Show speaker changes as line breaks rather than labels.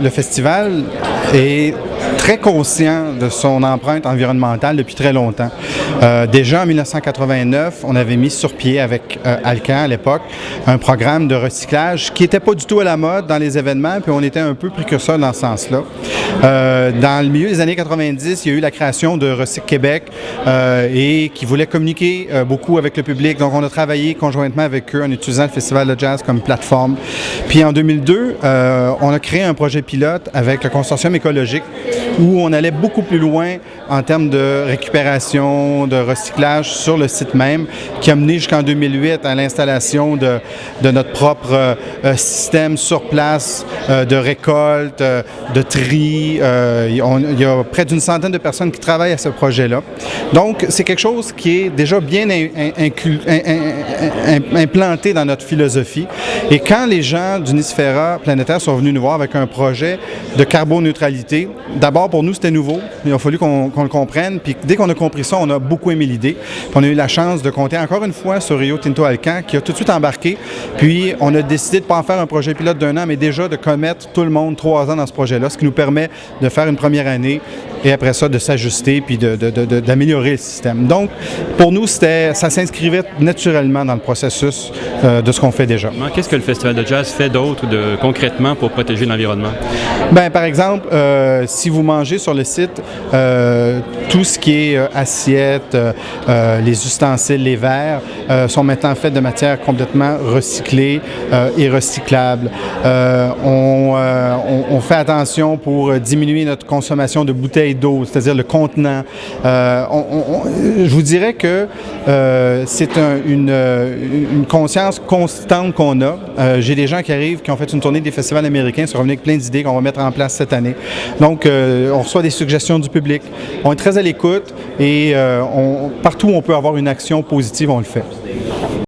Le festival est très conscient de son empreinte environnementale depuis très longtemps. Déjà en 1989, on avait mis sur pied avec Alcan à l'époque un programme de recyclage qui n'était pas du tout à la mode dans les événements, puis on était un peu précurseur dans ce sens-là. Dans le milieu des années 90, il y a eu la création de Recyc Québec et qui voulait communiquer beaucoup avec le public. Donc on a travaillé conjointement avec eux en utilisant le Festival de jazz comme plateforme. Puis en 2002, on a créé un projet pilote avec le Consortium écologique où on allait beaucoup plus loin en termes de récupération, de recyclage sur le site même, qui a mené jusqu'en 2008 à l'installation de notre propre système sur place de récolte, de tri. Il y a près d'une centaine de personnes qui travaillent à ce projet-là. Donc, c'est quelque chose qui est déjà bien implanté dans notre philosophie. Et quand les gens d'Unisphera Planétaire sont venus nous voir avec un projet de carboneutralité, d'abord, pour nous, c'était nouveau. Il a fallu qu'on le comprenne. Puis dès qu'on a compris ça, on a beaucoup aimé l'idée. Puis on a eu la chance de compter encore une fois sur Rio Tinto Alcan, qui a tout de suite embarqué. Puis on a décidé de ne pas en faire un projet pilote d'1 an, mais déjà de commettre tout le monde 3 ans dans ce projet-là, ce qui nous permet de faire une première année et après ça, de s'ajuster puis d'améliorer le système. Donc, pour nous, ça s'inscrivait naturellement dans le processus de ce qu'on fait déjà.
Qu'est-ce que le Festival de jazz fait d'autre concrètement pour protéger l'environnement?
Bien, par exemple, si vous mangez sur le site, tout ce qui est assiettes, les ustensiles, les verres sont maintenant faits de matières complètement recyclées et recyclables. On fait attention pour diminuer notre consommation de bouteilles d'eau, c'est-à-dire le contenant. Je vous dirais que c'est une conscience constante qu'on a. J'ai des gens qui arrivent, qui ont fait une tournée des festivals américains, sont revenus avec plein d'idées qu'on va mettre en place cette année. Donc, on reçoit des suggestions du public. On est très à l'écoute et partout où on peut avoir une action positive, on le fait.